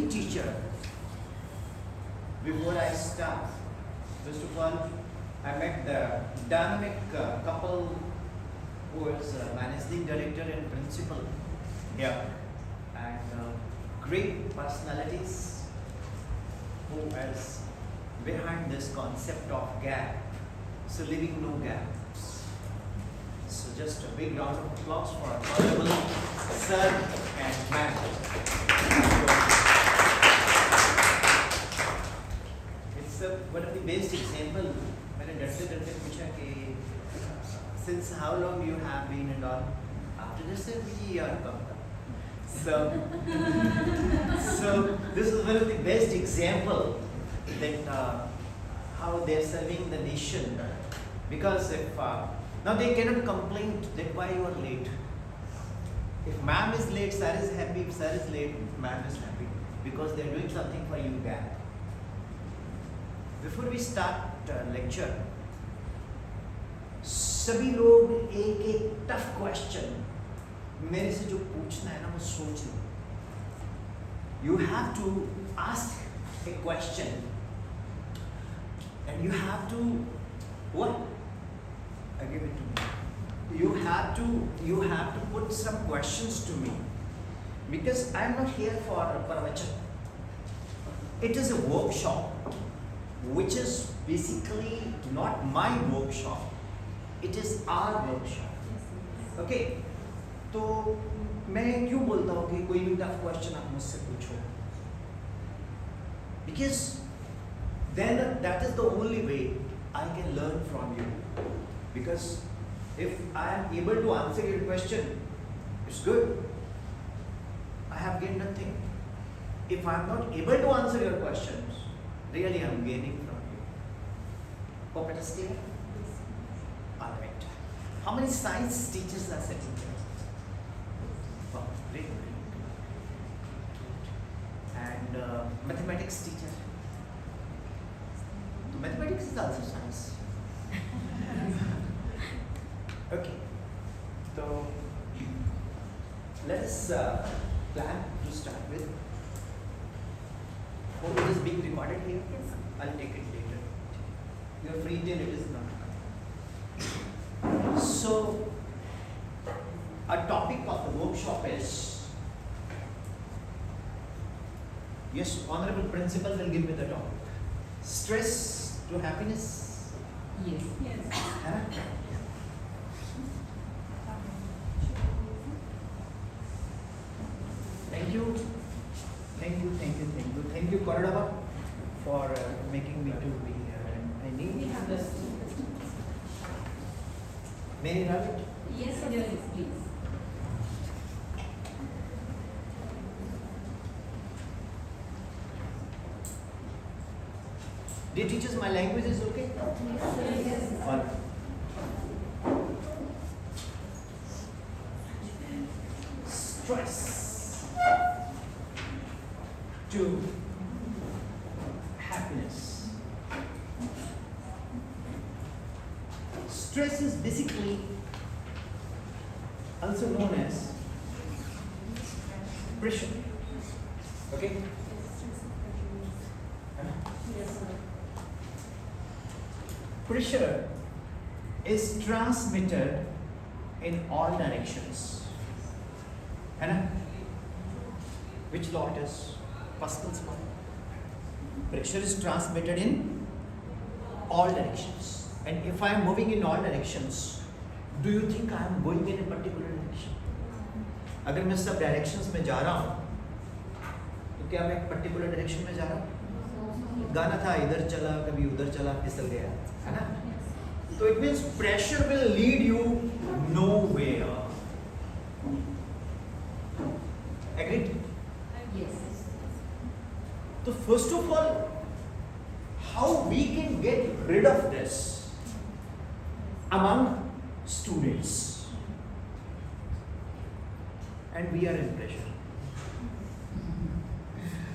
every teacher, before I start, first of all, I met the dynamic couple who is managing director and principal here, and great personalities who is behind this concept of gap. So leaving no gaps. So just a big round of applause for our honorable sir and ma'am. It's one of the best example. मैंने डरते डरते पूछा कि since how long you have been and all. After this we are come. So this is one of the best example that how they are serving the nation. Because if now they cannot complain that why you are late. If ma'am is late, sir is happy. If sir is late, ma'am is happy because they are doing something for you back. Before we start lecture, सभी लोग एक एक tough question मेरे से जो पूछना है ना वो सोच लो. You have to ask a question and you have to what? I give it to me. You have to put some questions to me because I am not here for pravachan. It is a workshop which is basically not my workshop. It is our workshop. Okay? तो मैं क्यों बोलता हूँ कि कोई भी tough question आप मुझसे पूछो? Because then that is the only way I can learn from you. Because if I am able to answer your question, it's good. I have gained nothing. If I am not able to answer your questions, really I am gaining from you. Hope it is clear? All right. How many science teachers are sitting here? Wow, great. And mathematics teacher. Mathematics is also science. Okay. So let us plan to start with. Hope it is being recorded here. Yes. I'll take it later. You are free till it is not. So, a topic of the workshop is, yes, honorable principal will give me the topic. Stress to happiness. Yes. Yes. Huh? Thank you. Thank you, Koradava, for making me to be here. I need May I have it? Yes, yes, please. Dear teachers, my language is okay? Yes. All right. Stress to happiness. Stress is basically also known as pressure. Okay? Yes, sir. Pressure is transmitted in all directions. है Which law it is? Pascal's law. Pressure is transmitted in all directions. And if I am moving in all directions, do you think I am going in a particular direction? अगर मैं सब directions में जा रहा हूँ, तो क्या मैं एक particular direction में जा रहा हूँ? गाना था इधर चला कभी उधर चला फिसल गया, है ना? So it means pressure will lead you nowhere. Agreed? Yes. So first of all, how we can get rid of this among students? And we are in pressure.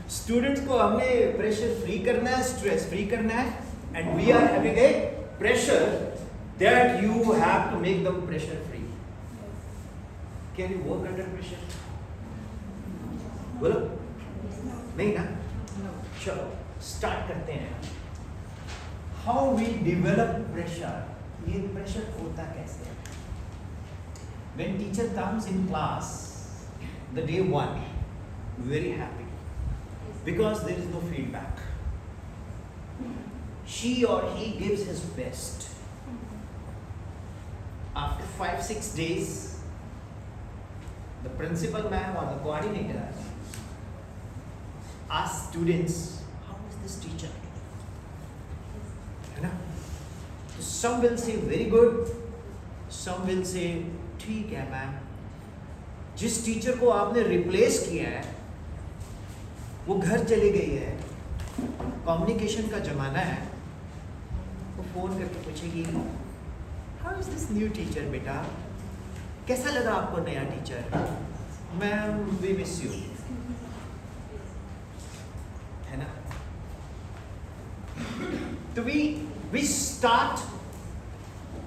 Students को हमने pressure free करना है, stress free करना है, and we are having a pressure that you have to make them pressure free. Can you work under pressure? बोलो. नहीं ना? No. चलो स्टार्ट करते हैं. How we develop pressure. ये प्रेशर होता कैसे है? When teacher comes in class, the day one, very happy because there is no feedback. She or he gives his best. After 5-6 days, the principal ma'am or the coordinator asks students, how is this teacher? है ना? Some will say very good, some will say ठीक है ma'am. जिस teacher को आपने replace किया है वो घर चली गई है, कम्युनिकेशन का जमाना है, वो फोन करके पूछेगी how is this new teacher बेटा, कैसा लगा आपको नया teacher? Ma'am we miss you. है ना? तो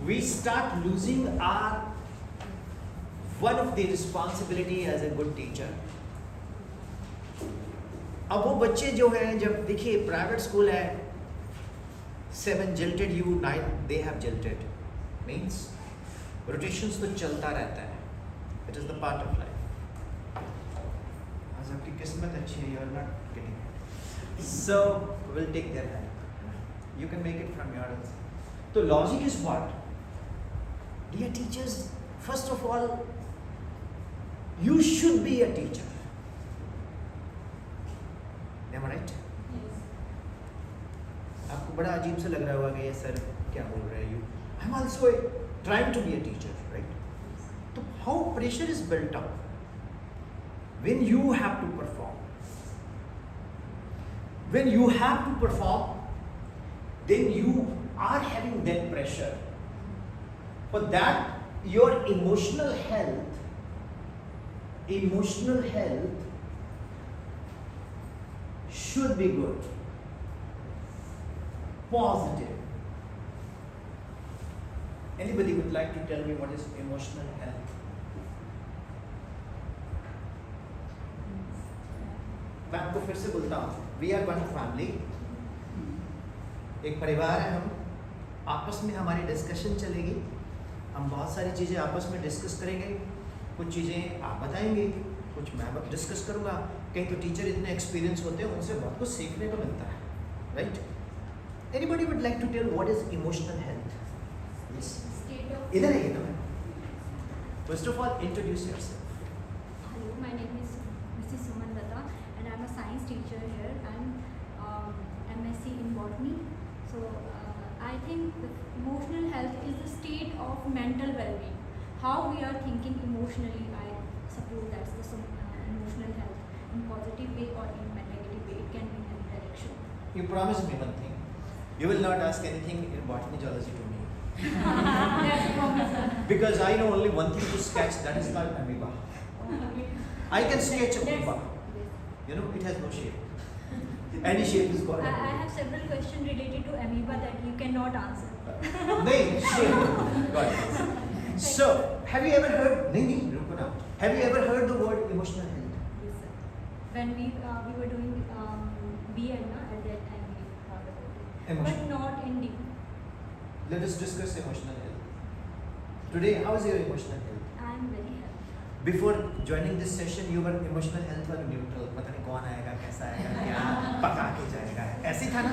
we start losing our one of the responsibility as a good teacher. अब वो बच्चे जो हैं, जब देखिए प्राइवेट स्कूल है, 7 jilted you, 9 they have jilted, means rotations तो चलता रहता है. It is the part of life. आज आपकी किस्मत अच्छी है, you are not getting it. So we'll take their help. You can make it from your end. So logic is what? Dear teachers, first of all, you should be a teacher. Am I right? Yes. आपको बड़ा अजीब सा लग रहा होगा कि ये sir क्या बोल रहे हैं. You, I'm also trying to be a teacher, right? तो how pressure is built up when you have to perform. When you have to perform, then you are having that pressure. For that, your emotional health should be good, positive. Anybody would like to tell me what is emotional health? मैं आपको फिर से बोलता हूँ, we are one family. एक परिवार है हम, आपस में हमारी डिस्कशन चलेगी, हम बहुत सारी चीज़ें आपस में डिस्कस करेंगे, कुछ चीज़ें आप बताएंगे, कुछ मैं डिस्कस करूँगा. कहीं तो टीचर इतने एक्सपीरियंस होते हैं, उनसे बहुत कुछ सीखने को मिलता है, right? Anybody would like to tell what is emotional health? State of. इधर आइए ना. First of all introduce yourself. Hello, my name is Mrs. Suman Lata and I'm a science teacher here. I'm MSc in botany. So I think the emotional health is the state of mental well-being. How we are thinking emotionally, I suppose that's the emotional health. In positive way or in negative way, it can be in any direction. You promise me one thing. You will not ask anything in botany geology to me. That's a promise. Because I know only one thing to sketch, that is called amoeba. I can sketch amoeba. You know, it has no shape. Any shape is called I amoeba. have several questions related to amoeba that you cannot answer. नहीं, shape. Got it. So, have you ever heard? नहीं, रुको ना. Have you ever heard the word emotional health? Yes, sir. When we were doing B.Ed at that time we thought about it, Emotion. but not in deep. Let us discuss emotional health. Today, how is your emotional health? I am very happy. Before joining this session, you were emotional health वाले neutral. पता नहीं कौन आएगा, कैसा आएगा, क्या पका के जाएगा. ऐसे ही था ना?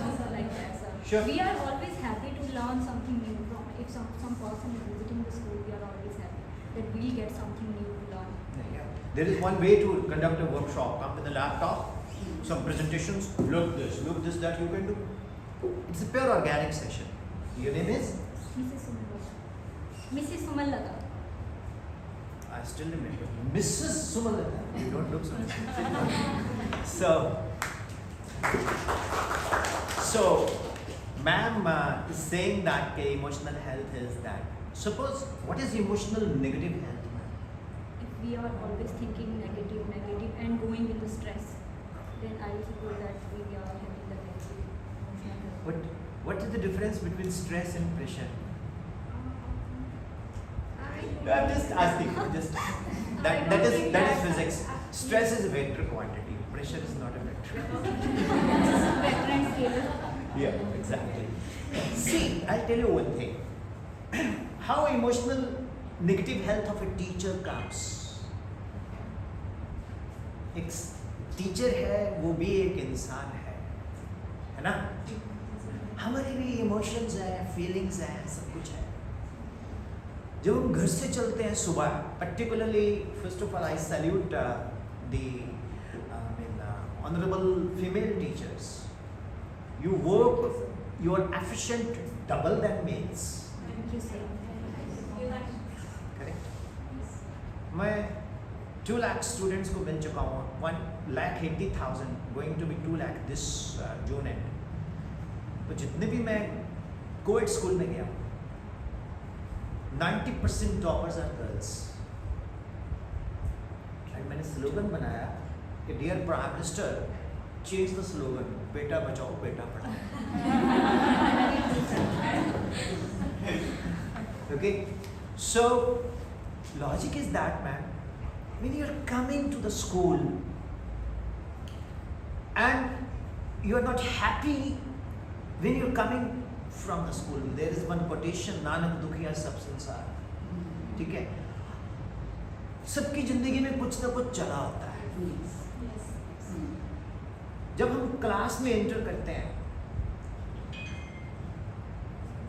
Also like that, sir. Sure. We are always happy to learn something new from. If some person is visiting the school, we are always happy that we get something new to learn. Yeah. There is one way to conduct a workshop. Come with a laptop, some presentations. Look this, that you can do. It's a pure organic session. Your name is? Mrs. Sumalata. Mrs. Sumalata. I still remember. Mrs. Sumalata. You don't look so much. So, ma'am is saying that emotional health is that. Suppose, what is emotional negative health, ma'am? If we are always thinking negative and going into stress, then I suppose that we are having the negative emotional health. What is the difference between stress and pressure? I I'm just asking. That is physics. Stress is a vector quantity. pressure is not a vector. Vector and scalar. Yeah, exactly. See, I'll tell you one thing. How emotional negative health of a teacher comes. एक teacher है, वो भी एक इंसान है ना? हमारे भी इमोशंस हैं, फीलिंग्स हैं, सब कुछ है. जब हम घर से चलते हैं सुबह, particularly first of all I salute the honorable female teachers. You work, you are efficient double than males. Thank you, sir. Correct? मैं 2 lakh students को मिल चुका हूँ. 1,80,000 going to be 2 lakh this June end. तो जितने भी मैं coed school में गया, 90% टॉपर्स आर गर्ल्स. एंड मैंने स्लोगन बनाया कि dear prime minister, change the slogan, बेटा बचाओ बेटा पढ़ाओ. Okay, so logic is that, man, when you're coming to the school and you're not happy when you're coming from the school, there is one quotation, Nanak दुखिया सब संसार. ठीक है, सबकी जिंदगी में कुछ ना कुछ चला होता है. जब हम क्लास में एंटर करते हैं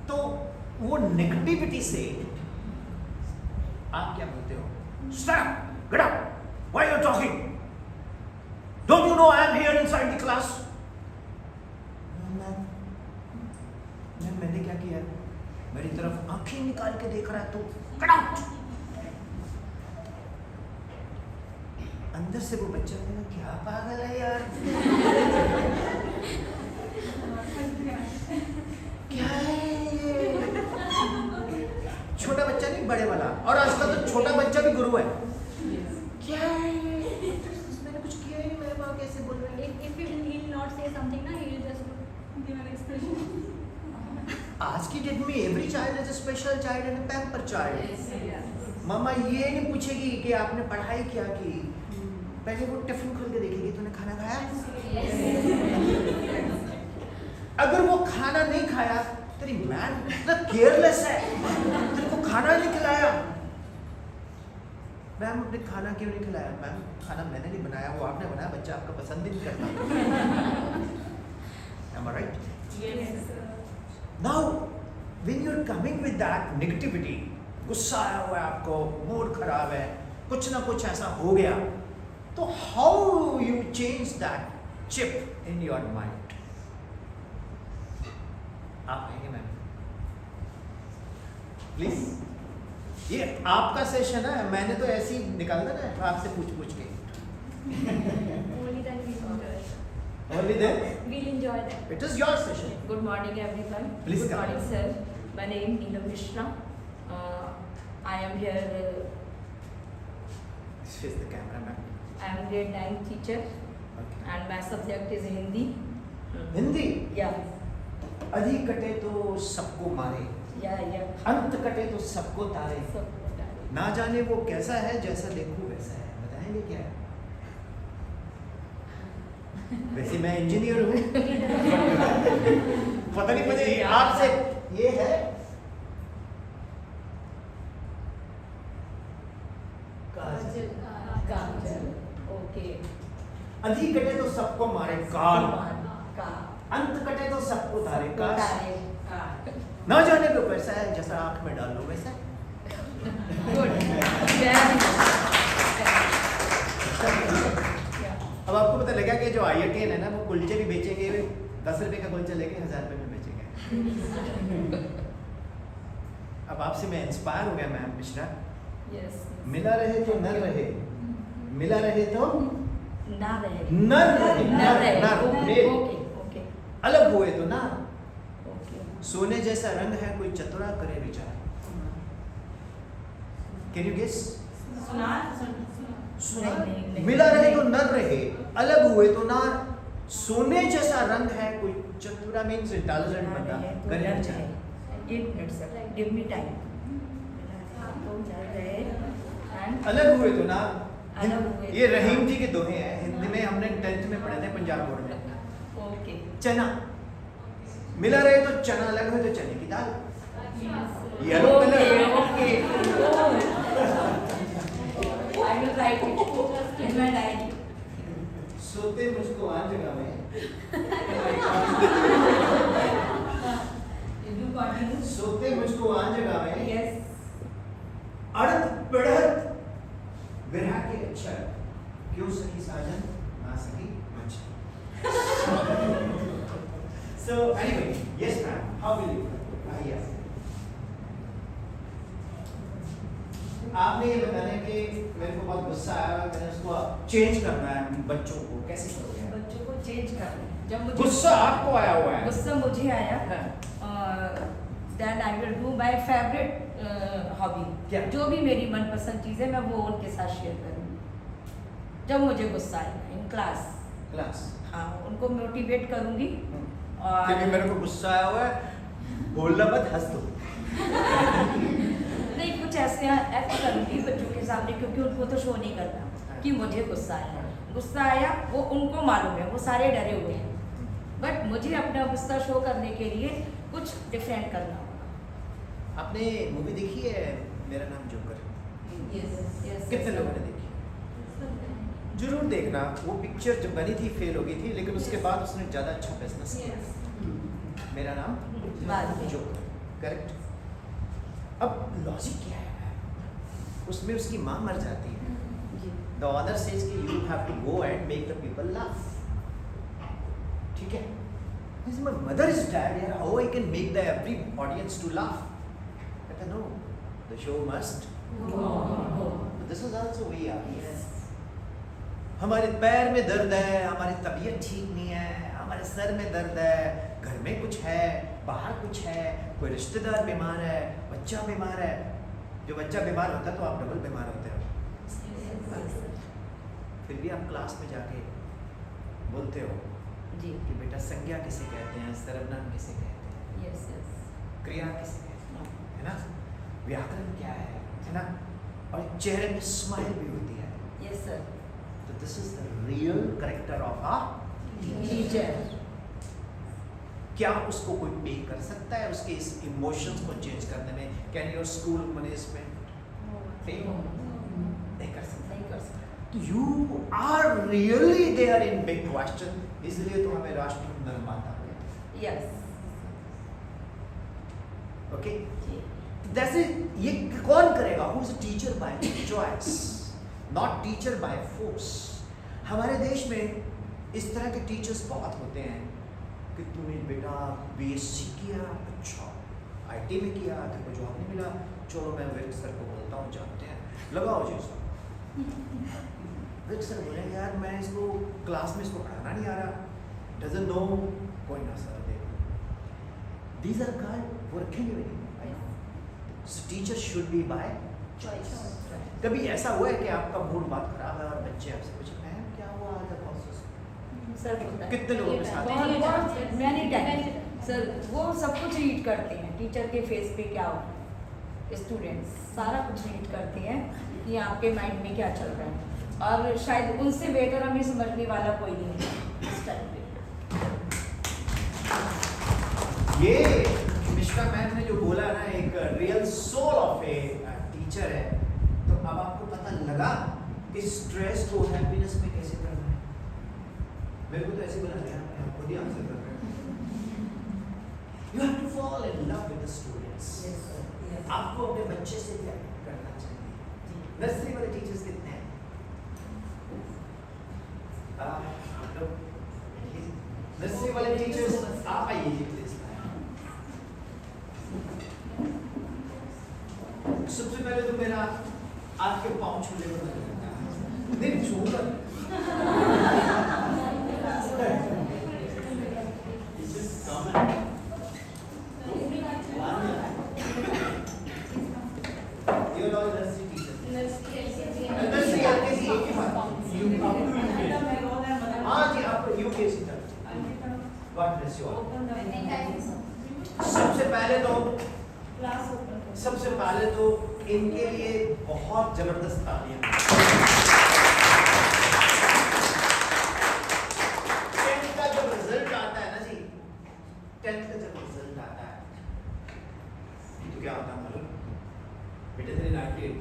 तो वो नेगेटिविटी से आप क्या बोलते हो? Stop! Get up! Why are you talking? Don't you know I am here inside the class? मैंने क्या किया? मेरी तरफ आंखें निकाल के देख रहा है तो get out! अंदर से वो बच्चा बोला, क्या पागल है यार? क्या है ये? छोटा बच्चा नहीं, बड़े वाला. और आजकल तो छोटा बच्चा भी गुरु है. क्या है ये? मैंने कुछ किया ही नहीं, मेरे माँ कैसे बोल रहे हैं? If he'll not say something, na, he'll just give an expression. आज की डेट में every child is a special child and a pamper child. मामा ये नहीं पूछेगी कि आपने पढ़ाई क्या की, पहले वो टिफिन खोल के देखेगी तूने खाना खाया. अगर वो खाना नहीं खाया, तेरी मैन इतना केयरलेस है, तेरे को खाना नहीं खिलाया. मैम आपने खाना क्यों नहीं खिलाया? मैम खाना मैंने नहीं बनाया, वो आपने बनाया, बच्चा आपका पसंद ही नहीं करता. Am I right? Yes. Now, when you're coming with that negativity, गुस्सा आया हुआ है आपको, मूड खराब है, कुछ ना कुछ ऐसा हो गया, तो how you change that chip in your mind? आप आएंगे मैम, प्लीज. ये आपका सेशन है, मैंने तो ऐसे ही निकाल देना आपसे पूछ के. Only then we'll enjoy. Only then We'll enjoy that. it is your session. Good morning, everyone. Please Good come. morning, sir. My name is Neelam Mishra. I am here. Face the camera, ma'am. I am grade 9 teacher, Okay. and my subject is Hindi. Hindi. Yeah, अधि कटे तो सबको मारे, yeah. अंत कटे तो सबको तारे. So, ना जाने वो कैसा है, जैसा देखूं वैसा है. बताएंगे क्या है? वैसे मैं इंजीनियर हूँ. पता नहीं मुझे आपसे ये है. काजल. Kanjal. Okay. अधि कटे तो सबको मारे काल, Ka. अंत कटे तो सबको तारे. काश Tare. Ka. ना जाने को कैसा है, जैसा आंख में डाल लो वैसा है. Good. Very good. Yeah. अब आपको पता लगा कि जो IITian है ना, वो कुलचे भी बेचेंगे, 10 रुपए का कुलचा लेके 1000 रुपए में बेचेंगे. अब आपसे मैं इंस्पायर हो गया मैम मिश्रा. Yes. मिला रहे तो नर रहे, मिला रहे तो ना रहे. नर रहे. ना रहे. नर, Okay. मेल. Okay. अलग हुए तो ना. Okay. सोने जैसा रंग है, कोई चतुरा करे विचार. Can you guess? नहीं. मिला रहे तो नर रहे, अलग हुए तो नार. सोने जैसा रंग है, कोई चतुरा मीन्स इंटेलिजेंट बंदा करे विचार. 8 minutes, sir. Give me time. अलग हुए तो नार, अलग हुए ये रहीम जी के दोहे हैं, हिंदी में हमने 10th में पढ़े थे पंजाब बोर्ड में। ओके चना मिला रहे तो चना, अलग हो तो चने की दाल। Yellow okay colour. Okay I will write it in my diary. सोते मुझको आज जगावे, डू कंटिन्यू। सोते मुझको आज जगावे, यस अड़त पिड़त बिरहा के अक्षर, क्यों सखी साजन ना सकी मच्छर। So anyway, yes ma'am, how will you? Yes. आपने ये बताना है कि मेरे को बहुत गुस्सा आया और मैंने उसको चेंज करना है बच्चों को, कैसे करोगे? बच्चों को चेंज करना है। जब मुझे गुस्सा आपको आया हुआ है। गुस्सा मुझे आया हाँ। Then I will do my favourite hobby. क्या? जो भी मेरी मनपसंद चीज़ है मैं वो उनके साथ शेयर करूँगी जब मुझे गुस्सा आएगा इन क्लास। क्लास। हाँ उनको मोटिवेट करूँगी और क्योंकि मेरे को गुस्सा आया हुआ है, बोलना मत, हंस दो। नहीं कुछ ऐसे ऐसे करूँगी बच्चों के सामने, क्योंकि उनको तो शो नहीं करना कि मुझे गुस्सा आया। गुस्सा आया वो उनको मालूम है, वो सारे डरे हुए हैं, बट मुझे अपना गुस्सा शो करने के लिए कुछ डिफरेंट करना होगा। आपने मूवी देखी है मेरा नाम जोकर? यस कितने लोगों ने देखी? जरूर देखना। वो पिक्चर जब बनी थी फेल हो गई थी, लेकिन उसके बाद उसने ज़्यादा अच्छा बिजनेस किया। मेरा नाम बाद में। Joker, correct. अब लॉजिक क्या है उसमें? उसकी माँ मर जाती है। The author says कि you have to go and make the people laugh. ठीक है? This my mother is dead. यार, how I can make the every audience to laugh? कहता no, the show must go on. This is also way out. हमारे पैर में दर्द है, हमारी तबीयत ठीक नहीं है, हमारे सर में दर्द है, घर में कुछ है, बाहर कुछ है, कोई रिश्तेदार बीमार है, बच्चा बीमार है। जो बच्चा बीमार होता है तो आप डबल बीमार होते हो। फिर भी आप क्लास में जाके बोलते हो जी कि बेटा संज्ञा किसे कहते हैं, सर्वनाम किसे कहते हैं, यस यस क्रिया किसे कहते हैं, है ना, व्याकरण क्या है ना, और चेहरे में स्माइल भी होती है। Yes sir. तो this is the real character of a teacher. क्या उसको कोई पे कर सकता है उसके इस इमोशंस को चेंज करने में? कैन योर स्कूल मैनेजमेंट पे? नहीं कर सकता। नहीं कर सकता। तो you are really there in big question, इसलिए तो हमें राष्ट्र निर्माता है। यस ओके, जी जैसे ये कौन करेगा? Who is teacher by choice, not teacher by force. हमारे देश में इस तरह के टीचर्स बहुत होते हैं कि तूने बेटा बीएससी किया, अच्छा आईटी में किया, तेरे को जॉब नहीं मिला, चलो मैं विक सर को बोलता हूँ, जानते हैं, लगाओ जी सर। विक सर बोले यार मैं इसको क्लास में इसको पढ़ाना नहीं आ रहा, डजंट नो, कोई ना सर देखो। These are called working unit. Teacher should be by choice. कभी ऐसा हुआ है कि आपका मूड बहुत खराब है और बच्चे आपसे पूछे मैम क्या हुआ आज आप ऑफिस? सर होता है। कितने लोगों के साथ? बहुत मैनी टाइम सर, वो सब कुछ रीड करते हैं टीचर के फेस पे क्या हो रहा है, स्टूडेंट्स सारा कुछ रीड करते हैं कि आपके माइंड में क्या चल रहा है, और शायद उनसे बेहतर हमें समझने वाला कोई नहीं है इस टाइम पे। ये मिश्रा मैम ने जो बोला ना, एक real soul of a teacher है। तो अब आपको पता लगा कि स्ट्रेस को हैप्पीनेस में कैसे करना है। मेरे को तो ऐसे बोला गया, मैं खुद ही आंसर कर रहा हूँ। You have to fall in love with the students. आपको अपने बच्चे से प्यार करना चाहिए। नर्सरी वाले टीचर्स कितने हैं? नर्सरी वाले टीचर्स आप आइए जी प्लीज। सबसे पहले तो मेरा आपके पाँव छूने को नहीं छूकर हाँ जी, आप यूकेजी तक। सबसे पहले तो इनके लिए बहुत जबरदस्त तालियां।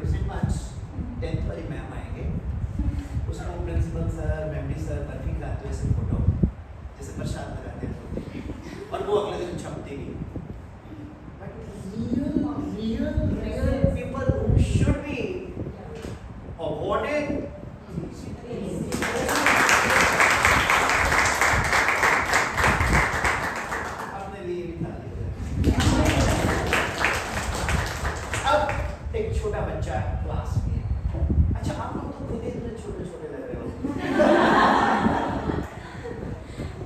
present marks 10th वाली मैम आएंगे, उसको प्रिंसिपल सर, मेमडी सर बर्फी खिलाते हुए ऐसे फोटो जैसे प्रसाद लगाते हैं और वो अगले दिन छपती भी। But real people who should be awarded अपने लिए भी ताली बजाएं। अब एक छोटा बच्चा क्लास में है। अच्छा, आप लोग तो खुद ही इतने छोटे छोटे लग रहे हो।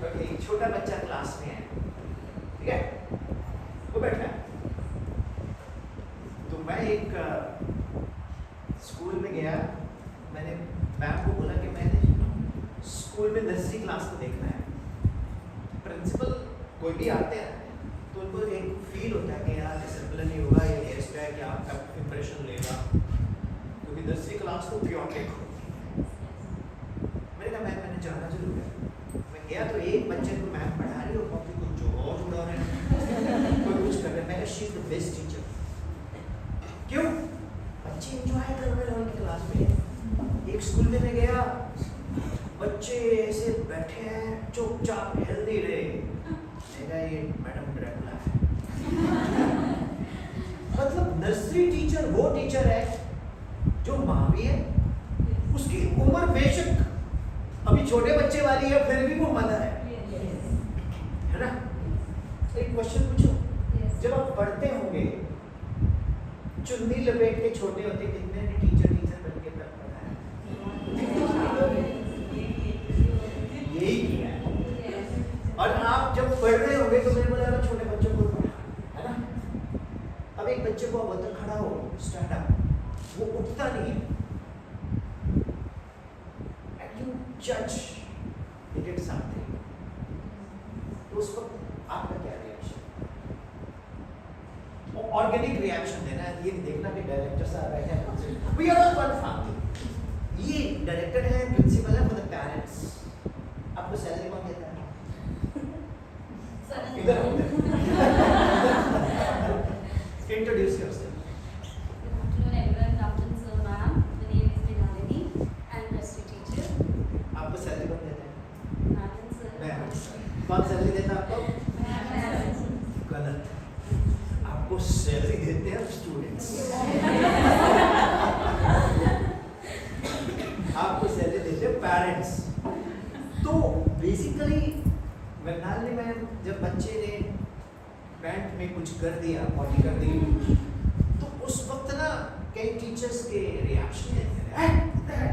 ओके, एक छोटा बच्चा क्लास में है, ठीक है, वो बैठा है। तो मैं एक स्कूल में गया, मैंने मैम को बोला कि मैंने स्कूल में 10वीं क्लास को देखना है। प्रिंसिपल कोई भी आते हैं तो उनको एक फील होता है कि यार डिसिप्लिन ही होगा, ये गेस्ट है क्या आपका इंप्रेशन लेगा, क्योंकि 10वीं क्लास तो प्योटिक हो। मैंने कहा मैंने जाना जरूर है। मैं गया तो एक बच्चे को मैम पढ़ा रही हो, बाकी कुछ जो और जुड़ा रहे हैं, कोई कुछ कर रहे हैं। मैं she is the best teacher. क्यों? बच्चे एंजॉय कर रहे हैं उनकी क्लास में। एक स्कूल में मैं गया, बच्चे ऐसे बैठे हैं चुपचाप, हिल नहीं रहे। देखा ये मैडम ड्रैकुला है। मतलब नर्सरी टीचर वो टीचर है जो माँ भी है, उसकी उम्र बेशक अभी छोटे बच्चे वाली है, फिर भी वो मदर है ना। तो एक क्वेश्चन पूछो, जब आप पढ़ते होंगे चुन्नी लपेट के छोटे होते, कितने ने टीचर बन के पढ़ा है? यही किया है। और आप जब पढ़ रहे होंगे तो मैंने बोला छोटे बच्चों को पढ़ा है ना। अब एक बच्चे को बोलते खड़ा हो, स्टैंड अप, वो उठता नहीं है, एंड यू जज ही डिड समथिंग, तो उस वक्त आपका क्या रिएक्शन? ऑर्गेनिक रिएक्शन देना है, ये देखना कि डायरेक्टर साहब बैठे हैं, we are all one family. ये डायरेक्टर है, प्रिंसिपल है, फॉर द पेरेंट्स। आपको सैलरी कौन देता है? इधर introduce yourself. Good afternoon, everyone. Good afternoon, sir, ma'am. My name is Vinalini. I'm a nursery teacher. आपको सैलरी कौन देता है? Ma'am, sir. कौन सैलरी देता है आपको? Ma'am. गलत। आपको सैलरी देते हैं स्टूडेंट्स। आपको सैलरी देते हैं पेरेंट्स। तो बेसिकली वैनाली में जब बच्चे ने पैंट में कुछ कर दिया, पॉटी कर दी, तो उस वक्त ना कई टीचर्स के रिएक्शन देते हैं,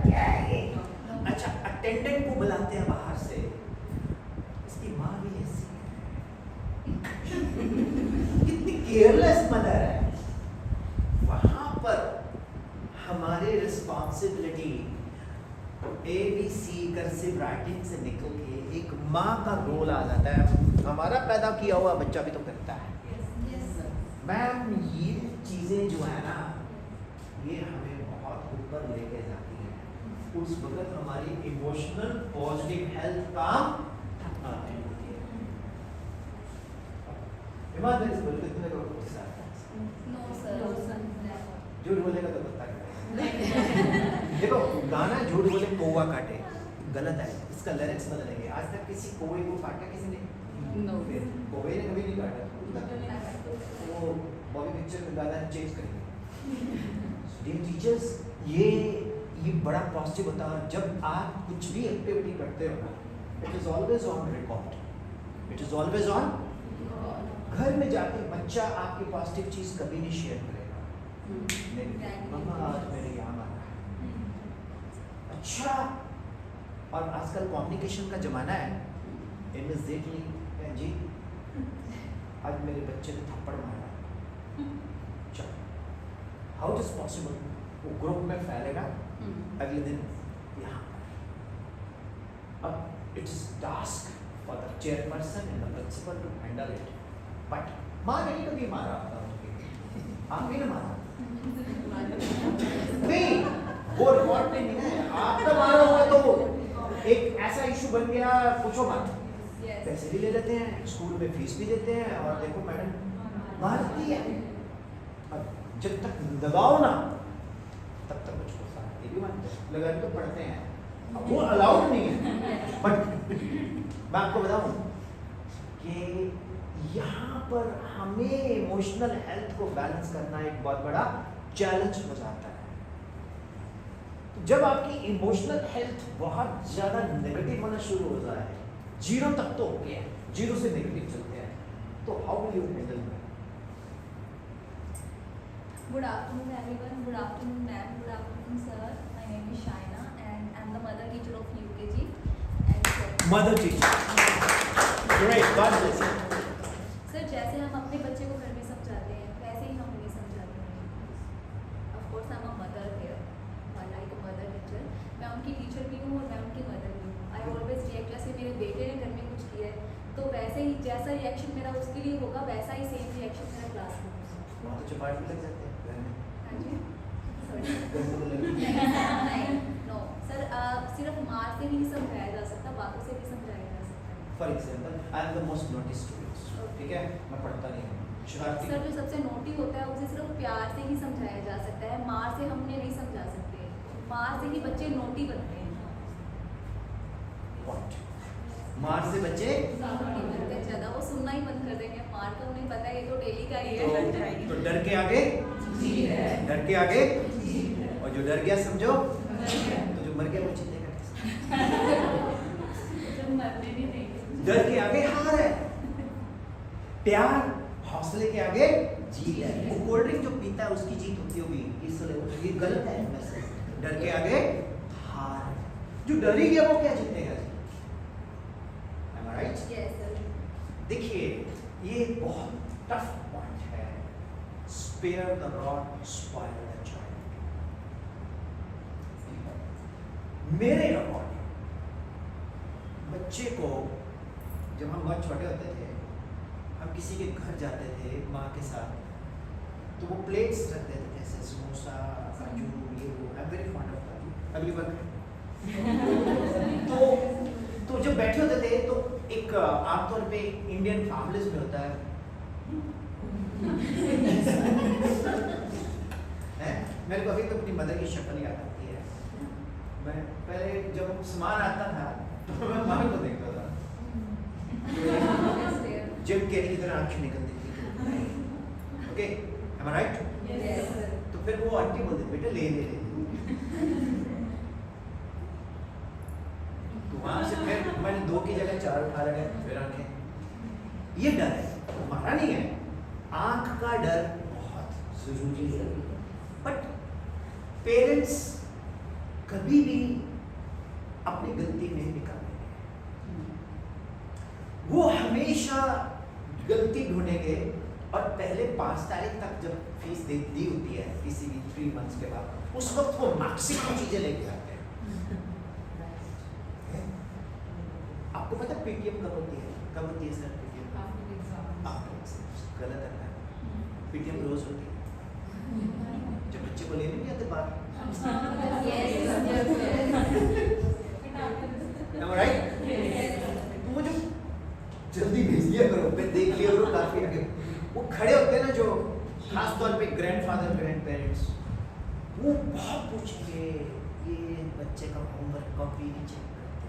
क्या है ये? अच्छा, अटेंडेंट को बुलाते हैं बाहर से, इसकी माँ भी ऐसी है, कितनी केयरलेस मदर है। वहां पर हमारी रिस्पॉन्सिबिलिटी ABC कर्सिव राइटिंग से निकल के एक माँ का रोल आ जाता है। हमारा पैदा किया हुआ बच्चा भी तो करता है। मैम, ये चीज़ें जो है ना, ये हमें बहुत ऊपर लेके जाती हैं। उस वक्त हमारी इमोशनल पॉजिटिव हेल्थ काम आती होती है। ईमानदारी से बोलते तुम्हें तो गुस्सा आता है? No, sir. No, sir. झूठ बोलेगा तो कुत्ता काटेगा। देखो, गाना झूठ बोले कौवा काटे गलत है, इसका लिरिक्स बदलेंगे। आज तक किसी कौवे को काटा किसी ने? No. फिर कौवे ने कभी नहीं काटा। वो बॉबी पिक्चर में गाना चेंज करेंगे। डियर टीचर्स, ये बड़ा पॉजिटिव होता है। जब आप कुछ भी एक्टिविटी करते हो ना, it is always on record, it is always on. घर में जाके बच्चा आपकी पॉजिटिव चीज कभी नहीं शेयर करेगा। नहीं, मम्मा आज मेरे यहाँ आना है। अच्छा, और आजकल कम्युनिकेशन का जमाना है। इमीडिएटली जी आज मेरे बच्चे ने थप्पड़ मारा, चलो हाउ इट इज पॉसिबल? वो ग्रुप में फैलेगा, अगले दिन यहाँ पर। अब it's task for the chairperson and the principal to handle it. But माँ ने कभी मारा होता उनके, आप भी ने मारा नहीं, वो रिकॉर्ड में नहीं है। आप तो मारा होगा तो एक ऐसा इशू बन गया, पूछो मत। पैसे भी ले लेते हैं, स्कूल में फीस भी देते हैं, और देखो मैडम मारती है। अब जब तक दबाओ ना तब तक कुछ होता है, ये भी मानते हैं, लगान तो पढ़ते हैं, वो अलाउड नहीं है। बट मैं आपको बताऊं कि यहाँ पर हमें इमोशनल हेल्थ को बैलेंस करना एक बहुत बड़ा चैलेंज हो जाता है। तो जब आपकी इमोशनल हेल्थ बहुत ज़्यादा नेगेटिव होना शुरू हो जाए, 0 तक तो हो गया, 0 से नेगेटिव चलते हैं, तो how will you handle that? Good afternoon everyone, good afternoon ma'am, good afternoon sir. My name is Shaina and I'm the mother teacher of UKG. And mother teacher, great, God bless you. sir, जैसे हम अपने बच्चे को घर में समझाते हैं वैसे ही हम उन्हें समझाते हैं. Of course I'm a mother here, like a mother teacher. मैं उनकी टीचर भी हूँ और मैं उनकी मदर भी हूँ. I always react, जैसे मेरे बेटे ने घर में कुछ किया है तो वैसे ही जैसा रिएक्शन मेरा उसके लिए होगा वैसा ही सेम रिएक्शन मेरा क्लास में होगा. वहाँ तो चपाट भी लग जाते हैं घर में। हाँ जी. Sorry. घर में तो लगी। नहीं, no, सर सिर्फ मार से ही नहीं समझाया जा सकता, बातों से भी समझाया जा सकता है. For example I am the most naughty student, ठीक है, मैं पढ़ता नहीं हूँ, शरारती सर जो सबसे नोटी होता है उसे सिर्फ प्यार से ही समझाया जा सकता है, मार से हम उन्हें नहीं समझा सकते. मार से ही बच्चे नोटी बनते हैं. What? मार से बच्चे नोटी बनते हैं ज़्यादा, वो सुनना ही बंद कर देंगे. मार का उन्हें पता है ये तो डेली का ही है. तो डर के आगे, डर के आगे, और जो डर गया समझो, तो जो मर गया वो जीतेगा कैसे? जब मरने नहीं देंगे. डर के आगे हार है, प्यार हौसले के आगे जीत है। वो कोल्ड ड्रिंक जो पीता है उसकी जीत होती होगी, इसलिए ये गलत है मैसेज। डर के आगे हार है, जो डर ही गया वो क्या जीतेगा? Am I right? Yes, sir. देखिए ये बहुत टफ पॉइंट है, spare the rod spoil the child. मेरे अकॉर्डिंग बच्चे को जब हम बहुत छोटे होते थे, हम किसी के घर जाते थे माँ के साथ, तो वो प्लेट्स रखते थे जैसे समोसा, काजू, ये वो। I am very fond of काजू, अगली बार तो जब बैठे होते थे तो एक आमतौर पे इंडियन फैमिलीज में होता है मेरे को अभी तो अपनी मदर की शक्ल याद आती है। मैं पहले जब सामान आता था तो मैं माँ को देखता था, जिम कैरी की तरह आंखें निकलती थी। Okay, am I right? Yes, sir. तो फिर वो आंटी बोलती बेटा ले ले ले। तो वहां से फिर मैंने 2 की जगह 4 उठा रहे, फिर आंखें। ये डर है, हमारा नहीं है। आंख का डर बहुत जरूरी है, बट पेरेंट्स कभी भी अपनी गलती नहीं निकालेंगे। वो हमेशा गलती ढूंढेंगे और पहले 5 तारीख तक जब फीस दी होती है किसी भी 3 मंथ्स के बाद, उस वक्त वो मैक्सिमम चीजें लेके आते हैं। आपको पता है पीटीएम कब होती है? कब होती है सर पीटीएम? After exams. गलत है ना, पीटीएम रोज होती है जब बच्चे को लेने नहीं आते बाहर। Am I right? तो वो जो जल्दी भेज दिया करो, फिर देख लिया करो काफी आगे। वो खड़े होते हैं ना जो खास तौर पे ग्रैंडफादर ग्रैंड पेरेंट्स, वो बहुत पूछेंगे ये बच्चे का होमवर्क कॉपी नहीं चेक करते,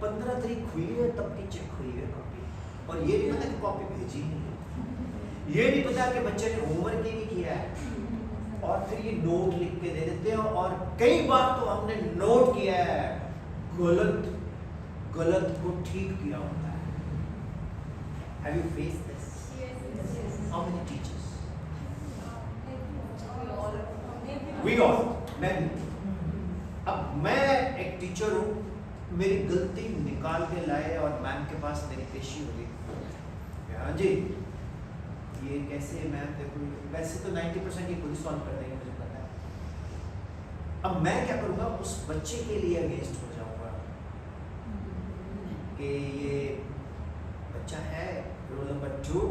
15 तारीख हुई है तब की चेक हुई है कॉपी, और ये नहीं पता कि कॉपी भेजी नहीं है, ये नहीं पता कि बच्चे ने होमवर्क ही नहीं किया है, और फिर ये नोट लिख के दे देते हैं। और कई बार तो हमने नोट किया है गलत को ठीक किया होता है। Have you faced this? How many teachers? We all. मैं भी। अब मैं एक टीचर हूँ, मेरी गलती निकाल के लाए और मैम के पास मेरी पेशी हो गई। हाँ जी, ये कैसे मैम देखो, वैसे तो 90% ये खुद ही सॉल्व कर देंगे मुझे पता है। अब मैं क्या करूँगा, उस बच्चे के लिए अगेंस्ट हो जाऊँगा कि ये बच्चा है रोल नंबर 2,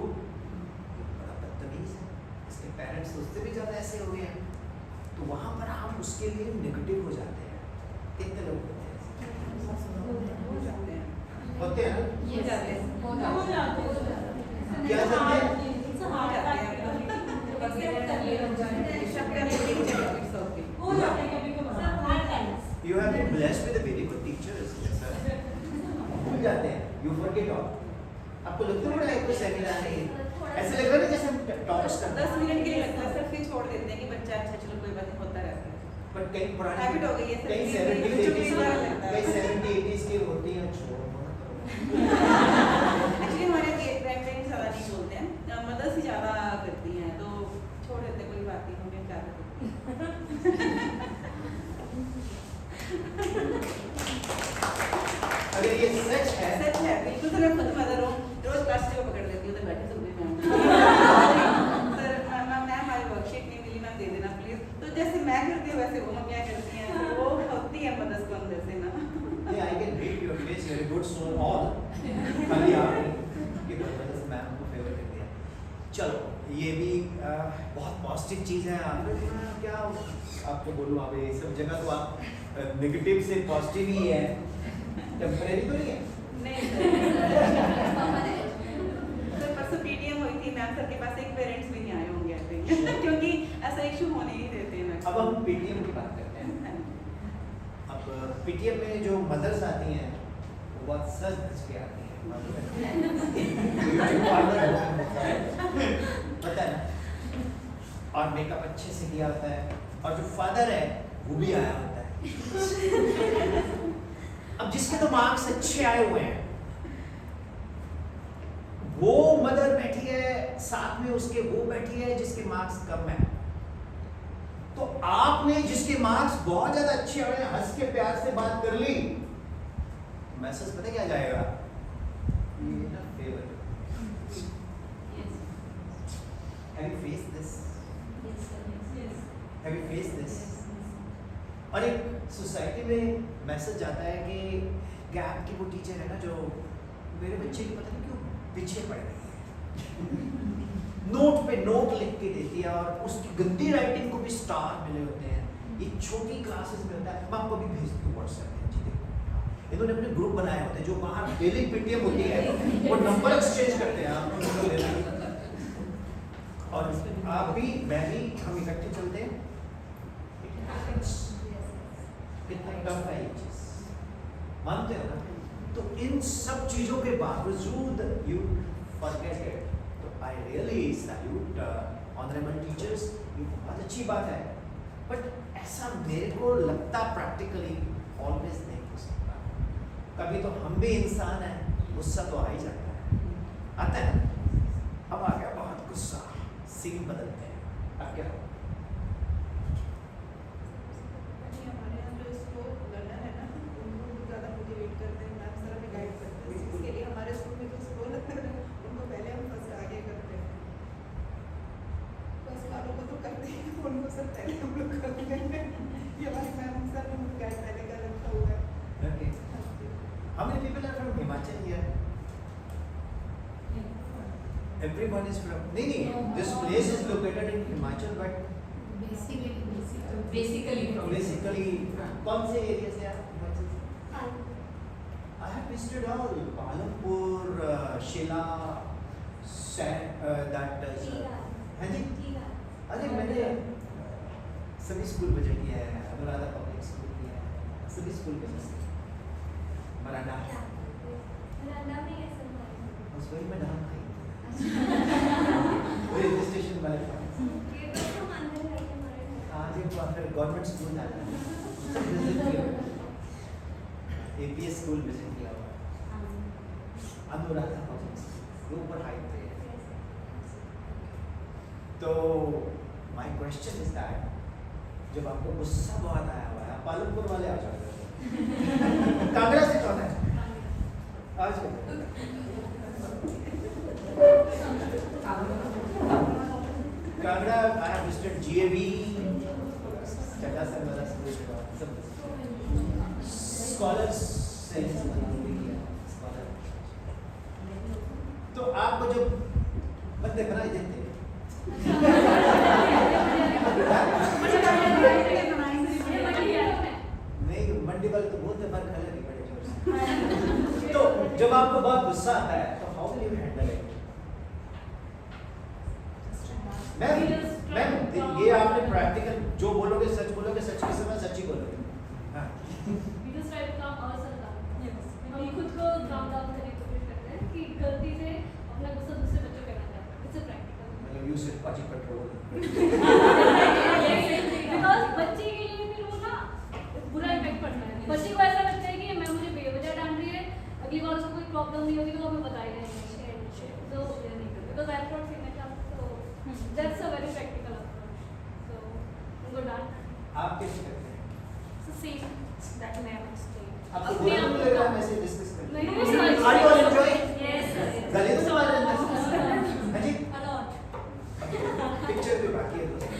बड़ा बदतमीज है, इसके पेरेंट्स तो उससे भी ज़्यादा ऐसे हो गए हैं। तो वहाँ पर हम उसके लिए नेगेटिव हो जाते हैं। कितने लोग होते हैं? होते हैं ना? क्या करते हैं? You have been blessed with a very good teachers. भूल जाते हैं, you forget all. आपको लगता है कोई सेमिनार नहीं, ऐसे लग रहा है जैसे हम टॉप्स कर 10 मिनट के लिए लगता है, सिर्फ ही छोड़ देते हैं कि बच्चा अच्छा चलो कोई बात नहीं होता रहता है। बट कई पुरानी Habit हो गई है, कई सर, 70s बच्चों को 80s इस बार लगता है। कई 70 80s की होती हैं छोड़ो एक्चुअली हमारे ग्रैंड पेरेंट्स ज़्यादा नहीं बोलते हैं, मदर्स ही ज़्यादा करती हैं, तो छोड़ देते कोई बात नहीं, हमें क्या करते। अगर ये सच है सच है, बिल्कुल। तो मैं खुद मदर हूँ, रोज क्लास को पकड़ लेती हूँ, तो बैठे सुनती हूँ सर मैम हमारी वर्कशीट नहीं मिली, मैम दे देना प्लीज। तो जैसे मैं करती हूँ वैसे वो मम्मियाँ करती हैं, वो होती है मदर्स को अंदर से ना। Yeah, I can read your face. You're a good soul all. खाली आपने कि बस मैम को फेवर कर दिया। चलो ये भी बहुत पॉजिटिव चीज़ है। आपने क्या आपको बोलूँ, आप ये सब जगह तो आप नेगेटिव से पॉजिटिव ही है, टेम्परेरी तो नहीं है। नहीं सर परसों पीटीएम हुई थी, मैम सर के पास एक पेरेंट्स भी नहीं आए होंगे आई थिंक, क्योंकि ऐसा इशू होने नहीं देते हैं। अब हम पीटीएम की बात करते हैं। अब पीटीएम में जो मदर्स आती हैं वो बहुत सच धज के आती हैं, पता है ना, और मेकअप अच्छे से किया होता है, और जो फादर है वो भी आया होता है। अब जिसके तो मार्क्स अच्छे आए हुए हैं, वो मदर बैठी है साथ में, उसके वो बैठी है जिसके मार्क्स कम है। तो आपने जिसके मार्क्स बहुत ज्यादा अच्छे आए, हंस के प्यार से बात कर ली, मैसेज पता क्या जाएगा, ये ना favour. Have you faced this? Have you faced this? और एक सोसाइटी में मैसेज जाता है कि गैप की वो टीचर है ना जो मेरे बच्चे की पता नहीं क्यों पीछे पड़ गई है, नोट पे नोट लिख के देती है, और उसकी गंदी राइटिंग को भी स्टार मिले होते हैं। ये छोटी क्लासेस में होता है। मैं आपको भी भेज दूँ व्हाट्सएप पे, जी देखो, इन्होंने अपने ग्रुप बनाए होते हैं जो बाहर डेली पीटीएम होती है, वो नंबर एक्सचेंज करते हैं। आप और आप भी मैं भी हम इकट्ठे चलते हैं। कितना टफ है ये चीज, मानते हो ना? तो इन सब चीजों के बावजूद यू फॉरगेट इट। तो I really salute honourable teachers, ये बहुत अच्छी बात है, बट ऐसा मेरे को लगता प्रैक्टिकली ऑलवेज नहीं हो सकता। कभी तो हम भी इंसान हैं, गुस्सा तो आ ही जाता है, आता है। अब आ गया बहुत गुस्सा, सीन बदलते हैं, अब क्या हो? हमारे यहाँ जो स्कोर लर्नर है ना, उनको ज़्यादा मोटिवेट करते हैं, मैम सर हमें गाइड करते हैं। इसके लिए हमारे स्कूल में जो स्कोर लर्नर है उनको पहले हम फर्स्ट आगे करते हैं। फर्स्ट वालों को तो करते हैं, उनको सर पहले हम लोग करते हैं। ये हमारे मैम सर ने गाइड पहले का रखा हुआ है। Okay. How many people are from Himachal here? Everyone is from. नहीं, this place is located in Himachal, but basically कौन से एरिया से आप हिमाचल से? I have visited all Palampur, Shilla, that है जी? अरे मैंने सभी स्कूल विजिट किया है, अनुराधा पब्लिक स्कूल किया है, सभी स्कूल विजिट किया, मराठा, उस वही में नाम आई, रेलवे स्टेशन वाले पास, आज एक गवर्नमेंट स्कूल जाना है, विजिट किया, APS स्कूल विजिट किया हुआ, अनुराधा पब्लिक स्कूल, वो ऊपर हाइट पे है। तो माय क्वेश्चन इज दैट, जब आपको गुस्सा बहुत आया हुआ है, आप पालमपुर वाले आ जाओ, कांगड़ा से कौन है? आज Kangra, I have visited GAV, चटा सर वाला स्कूल, सब स्कॉलर्स से स्कॉलर। तो आपको जब बंदे बनाए जाते हैं नहीं, मंडी वाले तो बोलते पर खले नहीं बड़े जोर से। तो जब आपको बहुत गुस्सा आता है तो how will you handle it? लेकिन ये आपने प्रैक्टिकल जो बोलोगे सच के समय सच ही बोलोगे। हाँ We just try to calm ourselves down. हम खुद को calm down करने की कोशिश करते हैं कि गलती से अपना गुस्सा दूसरे बच्चों पे ना जाए। It's a practical. मतलब यू सिर्फ पाची पेट्रोल Because बच्चे के लिए फिर वो ना बुरा इम्पैक्ट पड़ता है। बच्चे को ऐसा लगता है कि मैं मुझे बेवजह डांट रही है, अगली बार उसको कोई प्रॉब्लम नहीं होगी तो वो हमें बताएगा नहीं। So because I have not seen it, so that's a very practical approach. So उनको डांट आप कैसे करते हैं? so same that मैं explain. आपको अपने बोलने आप को को लग रहा है calm- वैसे डिस्कस करते नहीं, हैं? नहीं, sir. Are you all enjoying? Yes, yes. गले तो सवाल है हाँ जी A lot. पिक्चर भी बाकी है दोस्तों।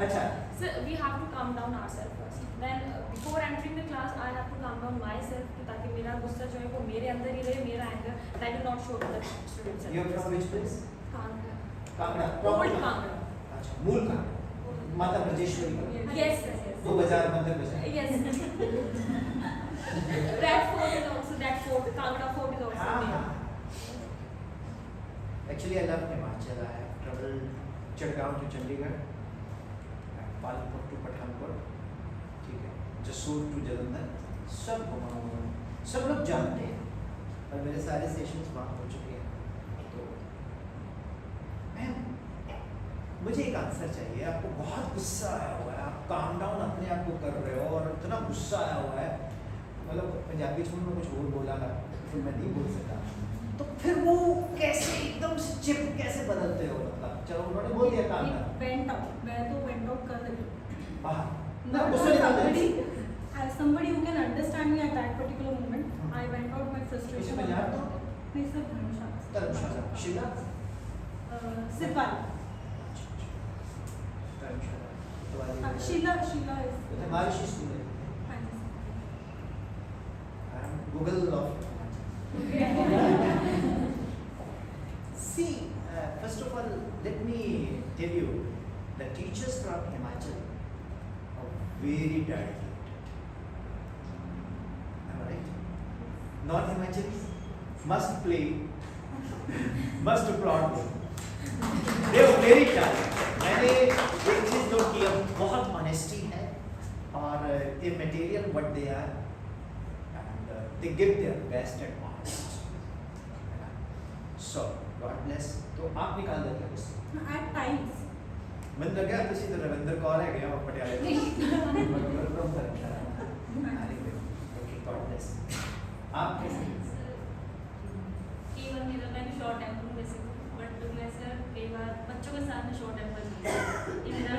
अच्छा So we have to calm down ourselves first. Then before entering the class, I have to calm down myself कि ताकि मेरा गुस्सा जो है वो मेरे अंदर ही रहे, मेरा anger that I do not show to the students. you're from which place? Kangra. Kangra Old Kangra. अच्छा मूल कांगड़ा माता ब्रजेश्वरी का Yes, yes, yes. वो बाजार मंदिर बाजार Yes. That fort is also that fort. Kangra fort is also हाँ there. हाँ actually I love Himachal I have travel Chadhgaon to Chandigarh Palanpur to Pathankot ठीक है जसूर टू जलंधर सब घुमा हुआ हूँ सब लोग जानते हैं और मेरे सारे सेशंस वहाँ हो चुके हैं तो मैम मुझे एक आंसर चाहिए आपको बहुत गुस्सा आया हुआ है आप काम डाउन अपने आप को कर रहे हो और इतना गुस्सा आया हुआ है मतलब पंजाबी में कुछ और बोला था तो मैं नहीं बोल सका तो फिर वो कैसे एकदम से चिप कैसे बदलते हो मतलब चलो उन्होंने बोल दिया काम It went out. मैं तो went out कर रही हूँ. बाहर ना Not गुस्सा निकाल somebody, they as somebody who can understand me at that particular moment, I went out my frustration. इसमें यार तो नहीं सर धर्मशाला. धर्मशाला शिला सिपाल. धर्मशाला तो शीला is. हमारी शी स्कूल है हाँ जी गूगल ऑफ See, first of all, let me tell you, the teachers from Himachal are very dedicated. Am I right? Non-Himachalis must play, must applaud them. They are very talented. मैंने एक चीज note की है बहुत ऑनेस्टी है और immaterial what they are and they give their best at honest. So God bless. तो आप निकाल देते हो उससे At times. मन लग गया किसी तरह रविंद्र कौर है गया और पटियाले ओके गॉड ब्लेस आप कैसे कई बार मैं भी शॉर्ट टेम्पर हूँ वैसे बट मैं सर कई बार बच्चों के साथ में शॉर्ट टेम्पर नहीं हूँ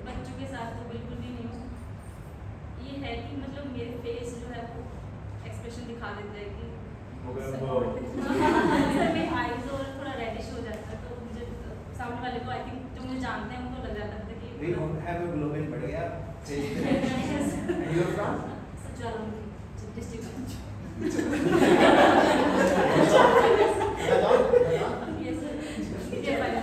बच्चों के साथ तो बिल्कुल भी नहीं हूँ ये है कि मतलब मेरे फेस जो है वो एक्सप्रेशन दिखा देता है कि सर मेरे आईज और थोड़ा रेडिश हो जाता है तो मुझे सामने वाले को आई थिंक जो मुझे जानते हैं उनको लग जाता है कि वी हैव अ ग्लोबल बढ़ गया and you are from Jwalamukhi district yes sir ये बात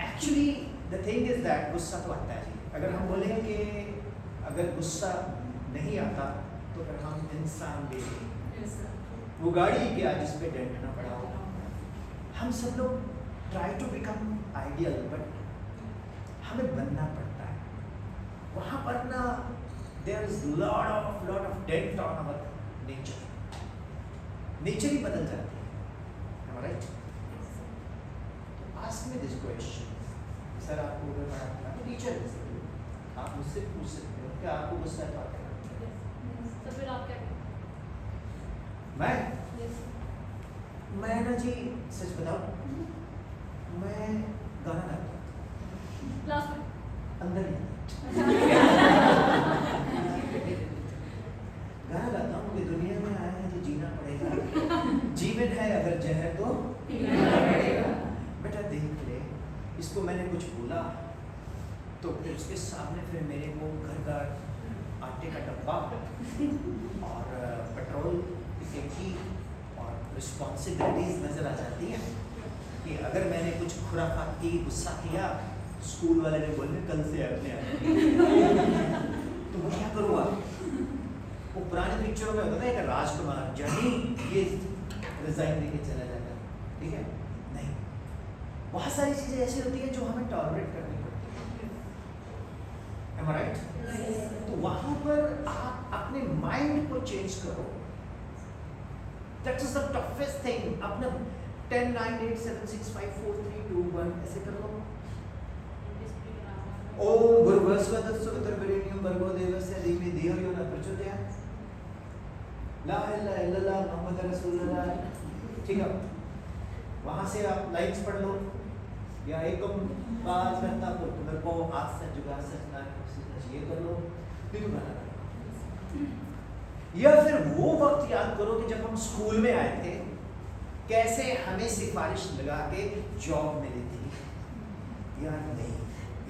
actually the thing is that गुस्सा तो आता है जी अगर हम बोलें कि अगर गुस्सा नहीं आता तो फिर हम इंसान भी नहीं वो गाड़ी क्या जिस पे डेंट ना पड़ा हो हम सब लोग try to become ideal but हमें बनना पड़ता है वहाँ पर ना there is lot of dent on our nature ही बदल जाती है right ask me this question sir आपको अगर मैं अपना टीचर आप मुझसे पूछ सकते हो कि आपको गुस्सा क्या आता है तो फिर आप क्या करें मैं ना जी सच बताऊं मैं गाना गाता हूँ क्लास में अंदर नहीं गाना गाता हूँ कि दुनिया में आए हैं तो जीना पड़ेगा जीवन है अगर जहर तो पीना पड़ेगा बेटा देख ले इसको मैंने कुछ बोला तो फिर उसके सामने फिर मेरे को घर का आटे का डब्बा और पेट्रोल की टंकी और रिस्पॉन्सिबिलिटीज नज़र आ जाती हैं कि अगर मैंने कुछ खुराफात की गुस्सा किया स्कूल वाले ने बोले कल से अपने आप तो मैं क्या करूँगा वो पुराने पिक्चरों में होता था एक राजकुमार जनी ये रिजाइन देके चला जाता, ठीक है? नहीं, बहुत सारी चीजें ऐसी होती हैं जो हमें टॉलरेट करनी पड़ती है। Am I right? तो वहां पर आप अपने माइंड को चेंज करो। That is the toughest thing. अपना 10, 9, 8, 7, 6, 5, 4, 3, 2, 1 ऐसे कर लो। ओम भूर्भुवस्सुः स्वगतर्वरेण्यं भर्गो देवस्य धीमहि धियो यो न प्रचोदयात्। ला इलाहा इल्लल्लाह मुहम्मद रसूलुल्लाह। ठीक है, वहां से आप लाइन्स पढ़ लो, या एकम बात करता तो मेरे को आज से जुगा सजना ये कर लो, फिर गाना गाओ। या फिर वो वक्त याद करो कि जब हम स्कूल में आए थे, कैसे हमें सिफारिश लगा के जॉब मिली थी। यार नहीं,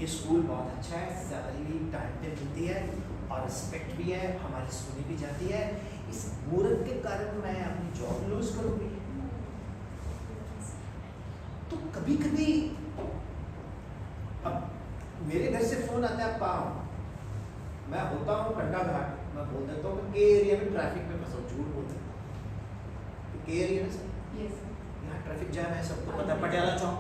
ये स्कूल बहुत अच्छा है, सैलरी भी टाइम पे मिलती है और रिस्पेक्ट भी है, हमारी सुनी भी जाती है। इस मूर्ख के कारण मैं अपनी जॉब लूज करूंगी। तो कभी कभी अब मेरे घर से फोन आता है, पाओ मैं होता हूँ कंडा घाट, मैं बोल देता हूँ के एरिया में ट्रैफिक में फंसा, झूठ बोलता हूँ। के एरिया में सर यहाँ ट्रैफिक जैम है, सबको पता है। पटियाला चौक,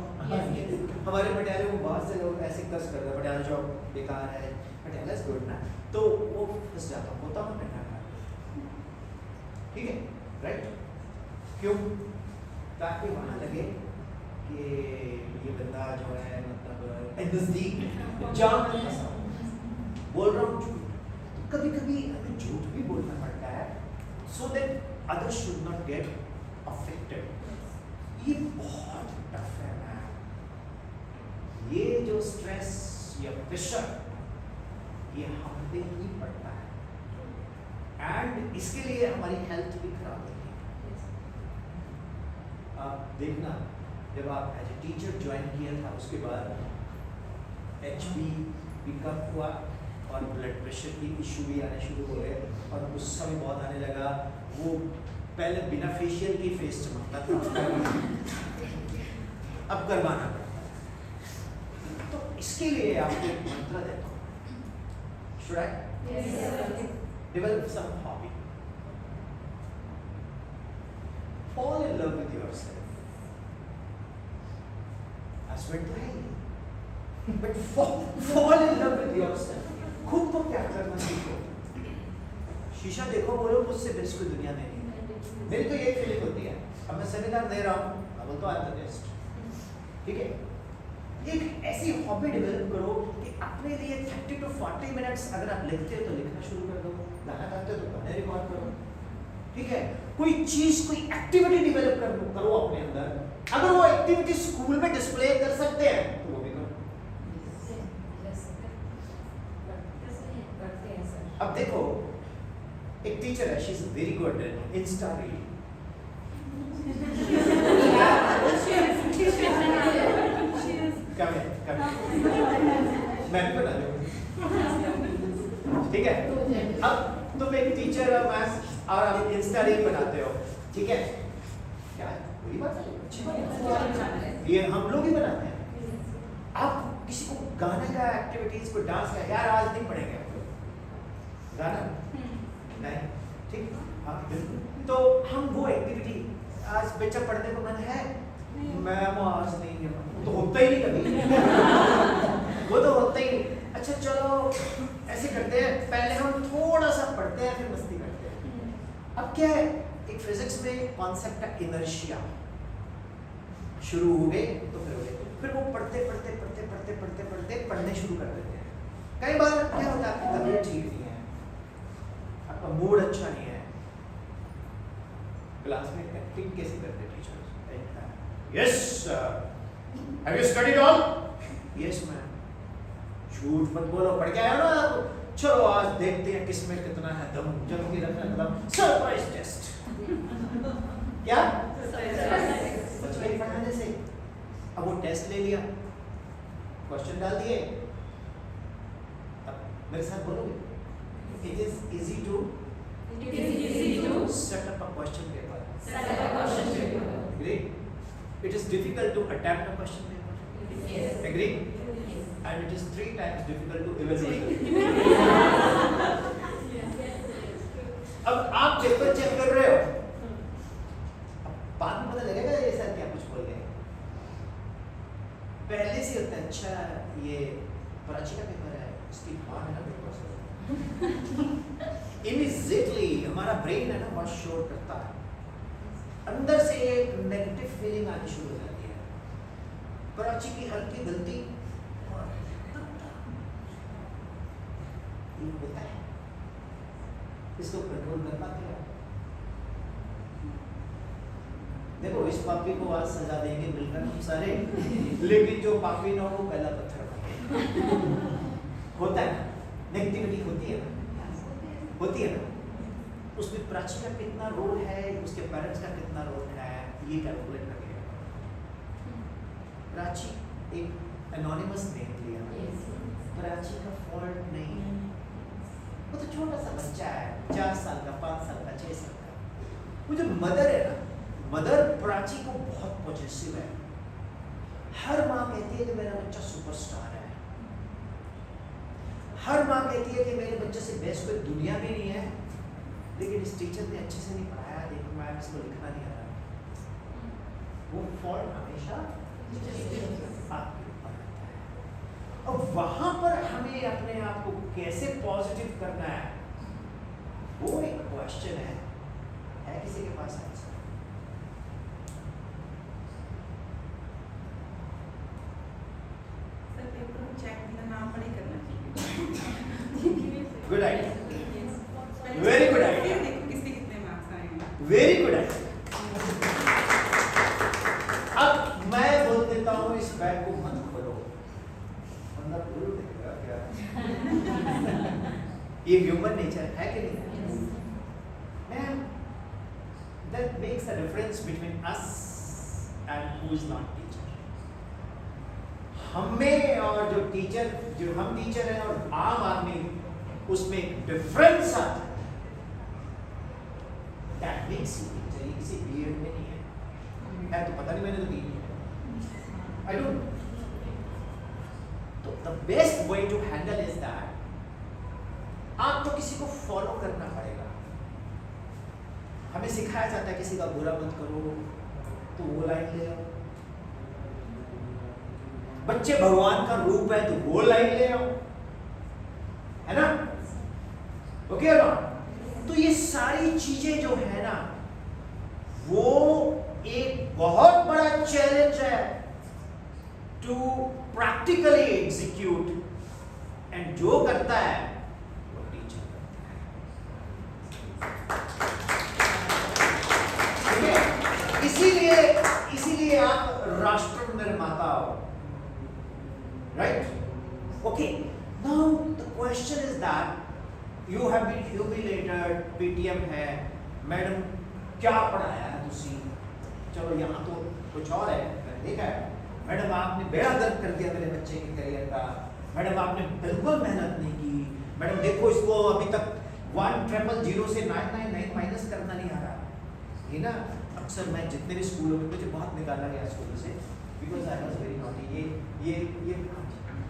हमारे पटियाले में बहुत से लोग ऐसे कस करते हैं, पटियाला चौक बेकार है, पटियाला इज गुड ना, तो वो फंस जाता हूँ, होता हूँ कंडा घाट, ठीक है, राइट? क्यों? ताकि वहाँ लगे कि ये बंदा जो है मतलब नजदीक जाम में फंसा, बोल रहा हूँ झूठ। तो कभी कभी हमें झूठ भी बोलना पड़ता है, so that others should not get affected. ये बहुत टफ है मैम, ये जो स्ट्रेस या प्रेशर ये हम पे ही पड़ता है, एंड इसके लिए हमारी हेल्थ भी खराब होती है। आप देखना, जब आप एज ए टीचर ज्वाइन किया था, उसके बाद HP पिकअप हुआ और ब्लड प्रेशर की इशू भी आने शुरू हो गए और गुस्सा भी बहुत आने लगा। वो पहले बिना फेशियल की फेस चमकता था, अब करवाना पड़ता है। तो इसके लिए आपको एक मंत्र देता हूँ। Should I? Yes. Develop some hobby. Fall in love with yourself. Husband तो है ही, but fall in love with yourself. खुद को प्यार करना सीखो। शीशा देखो, बोलो मुझसे बेस्ट कोई दुनिया में नहीं। मेरी तो यही फीलिंग होती है। अब मैं सेमिनार दे रहा हूँ, अब तो आई एम द बेस्ट, ठीक है? एक ऐसी हॉबी डेवलप करो कि अपने लिए 30 to 40 मिनट्स, अगर आप लिखते हो तो लिखना शुरू कर दो, गाना गाते हो तो गाने रिकॉर्ड करो, ठीक है? कोई चीज, कोई एक्टिविटी डेवलप करो अपने अंदर। अगर वो एक्टिविटी स्कूल में डिस्प्ले कर सकते हैं तो वो भी करो। अब देखो, एक टीचर है, she is very good at Insta reading. मैं भी बना लूँ, ठीक है? अब तुम एक टीचर हो मैथ्स और आप इंस्टा रील बनाते हो, ठीक है? क्या कोई बात नहीं, अच्छी बात है, ये हम लोग ही बनाते हैं। आप किसी को गाने का एक्टिविटीज को डांस का, यार आज नहीं पढ़ेंगे गाना, नहीं, ठीक? हाँ बिल्कुल। तो हम वो एक्टिविटी, आज बच्चा पढ़ने को मन है, मैम आज नहीं है, तो होता ही नहीं कभी। वो तो होता ही नहीं। अच्छा चलो ऐसे करते हैं, पहले हम थोड़ा सा पढ़ते हैं, फिर मस्ती करते हैं। अब क्या है, एक फिजिक्स में कॉन्सेप्ट है इनर्शिया, शुरू हो गए तो फिर वो पढ़ते पढ़ते पढ़ते पढ़ते पढ़ते पढ़ते पढ़ने शुरू कर देते हैं। कई बार क्या होता है, आपकी तबीयत ठीक नहीं है, आपका मूड अच्छा नहीं है, क्लास में एक्टिंग कैसे करते teacher? Yes have you studied all? Yes ma'am. झूठ मत बोलो, पढ़ के आए हो ना आप? चलो आज देखते हैं किसमें कितना है दम, जम के रखना एकदम सरप्राइज टेस्ट। क्या बचपन ही पढ़ाने से? अब वो टेस्ट ले लिया, क्वेश्चन डाल दिए, अब मेरे साथ बोलोगे, it is easy to set up a question paper. Agree? It is difficult to attempt a question paper. Yes. Agree? And it is 3 times difficult to evaluate. अब आप पेपर चेक कर रहे हो, अब हमारा ब्रेन है ना बहुत शोर करता है, अंदर से एक नेगेटिव फीलिंग आनी शुरू हो जाती है। प्राची की हल्की गलती और ये होता है, इसको कंट्रोल कर पाते हैं। देखो इस पापी को आज सजा देंगे मिलकर हम सारे, लेकिन जो पापी ना हो वो पहला पत्थर मारेगा। होता है ना, नेगेटिविटी होती है ना, होती है ना। उसमें प्राची का कितना रोल है, उसके पेरेंट्स का कितना रोल है, ये कैलकुलेट करिएगा। प्राची एक एनोनिमस नेम लिया, प्राची का फॉल्ट नहीं है, वो तो छोटा सा बच्चा है, 4 साल का, 5 साल का, 6 साल का। वो जो मदर है ना, मदर प्राची को बहुत पॉजिटिव है। हर माँ कहती है कि मेरा बच्चा सुपरस्टार है, हर माँ कहती है कि मेरे बच्चे से बेस्ट कोई दुनिया में नहीं है, लेकिन इस टीचर ने अच्छे से नहीं पढ़ाया, देखो मैम इसको लिखना नहीं आ रहा। वो फॉल्ट हमेशा आपके ऊपर रहता है। और वहां पर हमें अपने आप को कैसे पॉजिटिव करना है, वो एक क्वेश्चन है किसी के पास आंसर? सर पेपर चेक मेरा नाम पढ़े करना चाहिए। Good idea, very good idea, देखो किसके कितने मार्क्स आए हैं। Very good idea. अब मैं बोल देता हूँ इस बैग को मत खोलो, अंदर भूल देगा क्या? ये ह्यूमन नेचर है कि नहीं? Ma'am, that makes a difference between us and who is not teacher. हमें और जो टीचर, जो हम टीचर हैं और आम आदमी, उसमें एक डिफरेंस आता है। That makes you teacher, ये किसी बीएड में नहीं है तो पता नहीं, मैंने तो दी नहीं है, I don't know. तो the best way to handle is that आपको किसी को फॉलो करना पड़ेगा। हमें सिखाया जाता है किसी का बुरा मत करो, तो वो लाइन ले आओ। बच्चे भगवान का रूप है तो वो लाइन ले आओ, है ना? ओके ना? तो ये सारी चीजें जो है ना, वो एक बहुत बड़ा चैलेंज है टू प्रैक्टिकली एग्जीक्यूट, एंड जो करता है वो टीचर करता है। इसीलिए आप राष्ट्र निर्माता हो, right? Okay, now the question is that you have been humiliated, PTM है, मैडम क्या पढ़ाया है तुसी? चलो यहाँ तो कुछ और है, मैंने देखा है, मैडम आपने बेड़ा गर्क कर दिया मेरे बच्चे के करियर का, मैडम आपने बिल्कुल मेहनत नहीं की, मैडम देखो इसको अभी तक 1000 से 999 माइनस करना नहीं आ रहा। ये ना अक्सर मैं जितने भी स्कूलों में, मुझे बहुत निकाला गया स्कूल से, because I was very naughty.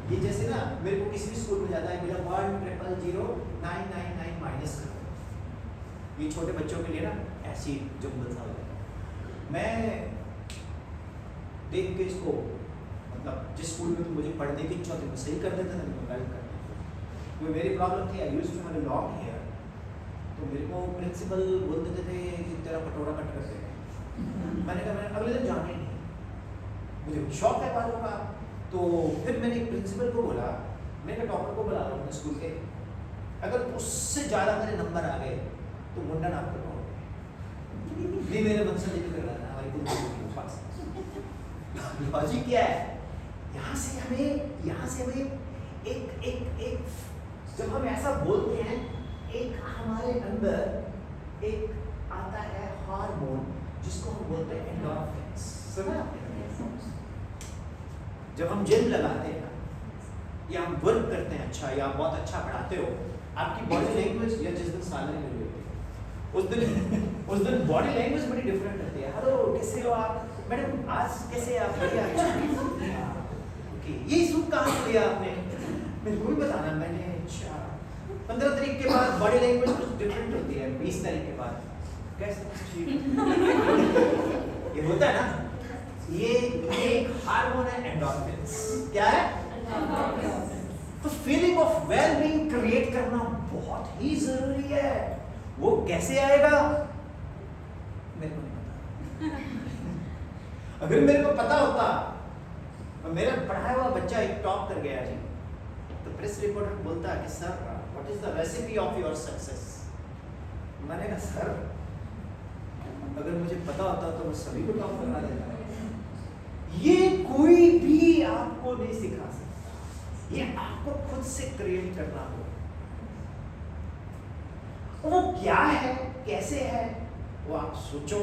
ये जैसे ना मेरे को किसी भी स्कूल में जाता है, मेरा 1000 माइनस करो, ये छोटे बच्चों के लिए ना ऐसी जुम्बल सा हो जाता। मैं देख के इसको, मतलब जिस स्कूल में मुझे पढ़ने की इच्छा थी मैं सही कर देता था, मैं गलत कर देता। कोई मेरी प्रॉब्लम थी, I used to have a long hair, तो मेरे को प्रिंसिपल बोल देते थे कि तेरा पटोरा कट कर देगा। मैंने कहा मैं अगले दिन जाने नहीं, मुझे शौक है बालों का। तो फिर मैंने एक प्रिंसिपल को बोला, मैंने टॉपर को बुला रहा हूँ स्कूल के, अगर उससे ज़्यादा मेरे नंबर आ गए तो मुंडन आप करो। नहीं, मेरे मन से नहीं कर रहा था, हमारी कुल पास लॉजिक क्या है? यहाँ से हमें एक जब हम ऐसा बोलते हैं, एक हमारे अंदर एक आता है हार्मोन जिसको हम बोलते हैं एंडोर्फिन्स। सुना आपने? जब हम जिम लगाते हैं या हम वर्क करते हैं अच्छा, या बहुत अच्छा पढ़ाते हो, आपकी बॉडी लैंग्वेज, या जिस दिन सैलरी मिल रही है उस दिन बॉडी लैंग्वेज बड़ी डिफरेंट रहती है। हेलो कैसे हो आप? मैडम आज कैसे आप? बढ़िया, अच्छा। ओके, ये सूट कहाँ से लिया आपने? मेरे को भी बताना। मैंने अच्छा 15 तारीख के बाद बॉडी लैंग्वेज कुछ डिफरेंट होती है, 20 तारीख के बाद कैसे? ये होता है ना, ये एक हार्मोन है एंडोर्फिन्स। क्या है? तो feeling of well being create करना बहुत ही जरूरी है। वो कैसे आएगा मेरे को नहीं पता। अगर मेरे को पता होता और मेरा पढ़ाया हुआ बच्चा एक टॉप कर गया जी, तो प्रेस रिपोर्टर बोलता कि sir what is the recipe of your success. मैंने कहा सर अगर मुझे पता होता तो मैं सभी को टॉप करवा देता। ये कोई भी आपको नहीं सिखा सकता, ये आपको खुद से क्रिएट करना होगा। वो क्या है कैसे है वो आप सोचो।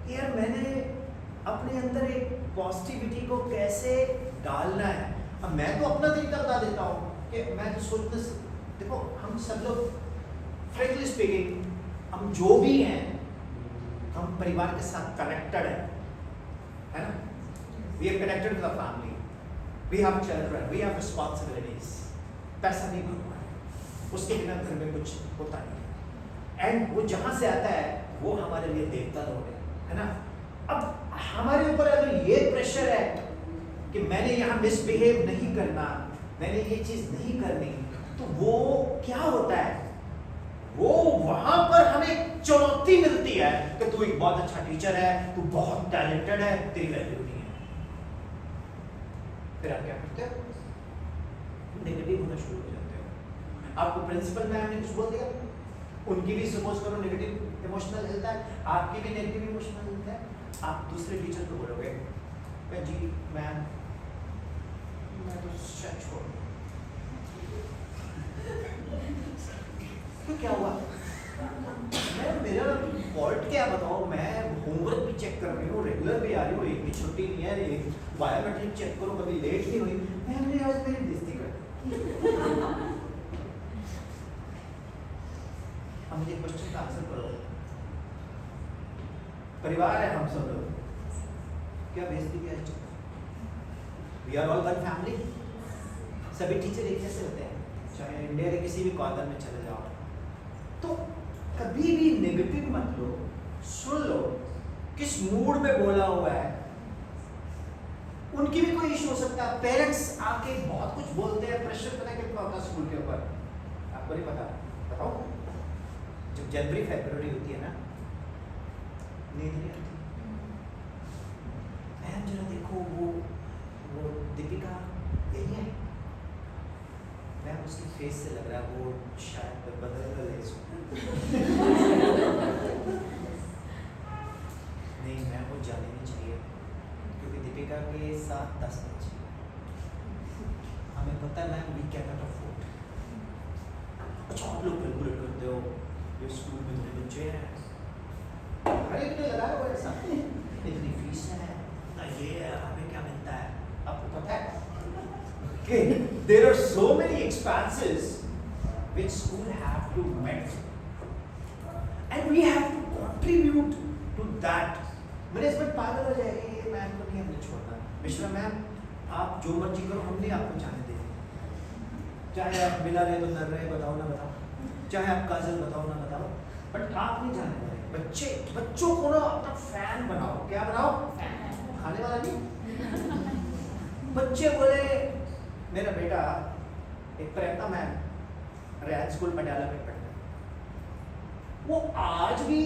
यार मैंने अपने अंदर एक पॉजिटिविटी को कैसे डालना है। अब मैं तो अपना तरीका बता देता हूँ कि मैं तो सोचते, देखो हम सब लोग फ्रेंकली स्पीकिंग, हम जो भी हैं हम परिवार के साथ कनेक्टेड है ना। We are connected with the family, we have children, we have responsibilities. पैसा नहीं भगवान है, उसके बिना घर में कुछ होता नहीं है। एंड वो जहाँ से आता है वो हमारे लिए देवता लोग है ना। अब हमारे ऊपर अगर ये प्रेशर है कि मैंने यहाँ मिसबिहेव नहीं करना, मैंने ये चीज नहीं करनी, तो वो क्या होता है, वो वहां पर हमें चुनौती मिलती है कि तू एक बहुत अच्छा टीचर है, तू बहुत टैलेंटेड है, तेरी वैल्यू नहीं है। फिर आप क्या करते हो, नेगेटिव होना शुरू हो जाते हो। आपको प्रिंसिपल मैम ने कुछ बोल दिया, उनकी भी सपोज करो नेगेटिव इमोशनल हेल्थ है, आपकी भी नेगेटिव इमोशनल हेल्थ है। आप दूसरे टीचर को बोलोगे जी मैम मैं तो शायद छोड़ दूं। तो क्या हुआ, मैं मेरा फॉल्ट क्या बताओ, मैं होमवर्क भी चेक कर रही हूँ, रेगुलर भी आ रही हूँ, एक भी छुट्टी नहीं है, एक बायोमेट्रिक चेक करो, कभी लेट नहीं हुई, मैंने आज मेरी बेइज्जती कर दी। अब मुझे क्वेश्चन का आंसर करो, परिवार है हम सब लोग, क्या बेइज्जती किया है? We are all one family, सभी टीचर एक जैसे होते हैं, चाहे इंडिया के किसी भी कॉर्नर में चले जाओ। तो कभी भी नेगेटिव मत लो, सुन लो किस मूड में बोला हुआ है। उनकी भी कोई इशू हो सकता है, पेरेंट्स आके बहुत कुछ बोलते हैं, प्रेशर पता कितना होता है स्कूल के ऊपर, आपको नहीं पता, बताओ। जब जनवरी फरवरी होती है ना, नींद नहीं आती। मैम जरा देखो वो दीपिका यही है, मैम उसकी फेस से लग रहा है वो शायद बदल ले नहीं मैम वो जाने नहीं चाहिए, क्योंकि दीपिका के साथ 10 बच्चे, हमें पता है ma'am we can not afford. अच्छा आप लोग कैलकुलेट करते हो ये स्कूल में इतने बच्चे हैं, हर एक ने लगाया हुआ ऐसा, इतनी फीस है ना, ये है, हमें क्या मिलता है, आपको पता है कि there are so many expenses which school have to meet and we have to contribute to that। Management पागल हो जाएगी, ये मैम को नहीं हमने छोड़ना। मिश्रा मैम आप जो मर्जी करो, हम नहीं आपको जाने देंगे, चाहे आप बिला रहे तो नर रहे, बताओ ना बताओ, चाहे आप काजल बताओ ना बताओ, बट आप नहीं जाने वाले। बच्चों को ना अपना फैन बनाओ, क्या बनाओ, खाने वाला नहीं। बच्चे बोले, मेरा बेटा एक प्रेरणा मैम रैन स्कूल पटियाला में पढ़ता है, वो आज भी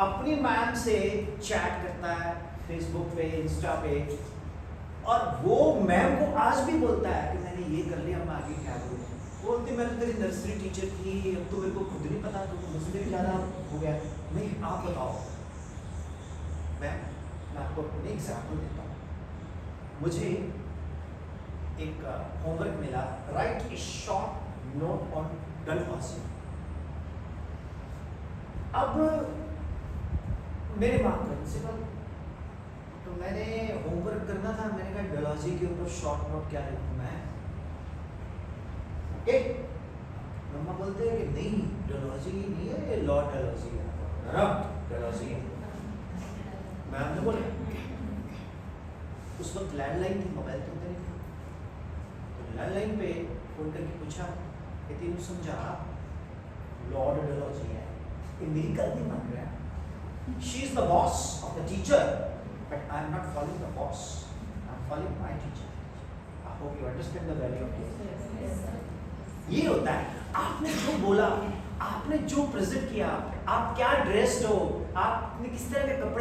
अपनी मैम से चैट करता है फेसबुक पे, इंस्टा पे, और वो मैम को आज भी बोलता है कि मैंने ये कर लिया, मैं आगे क्या करूँ। बोलती मैं तो तेरी नर्सरी टीचर थी, अब तो मेरे को खुद नहीं पता, तो मुझसे भी ज़्यादा हो गया। नहीं आप बताओ मैम, मैं आपको अपनी एग्जाम्पल देता हूँ। मुझे एक होमवर्क मिला, right A short note on Dalhousie. अब मेरे माँ प्रिंसिपल, तो मैंने होमवर्क करना था, मैंने कहा डलहौसी के ऊपर शॉर्ट नोट क्या लिखूं मैं, ओके। मम्मा बोलते हैं कि नहीं डलहौसी नहीं है, ये लॉर्ड डलहौसी है, डलहौसी है। मैम ने बोला, उस वक्त लैंडलाइन थी, मोबाइल तो नहीं था, तो लैंडलाइन पे फोन करके पूछा कि तीनों समझा लॉर्ड डलहौसी है, ये मेरी गलती मान रहा है। She is the boss of the teacher, but I am not following the boss, I am following my teacher. I hope you understand the value of this. ये होता है, आपने जो बोला, आपने जो प्रेजेंट किया, आप क्या ड्रेस्ड हो, आपने किस तरह के कपड़े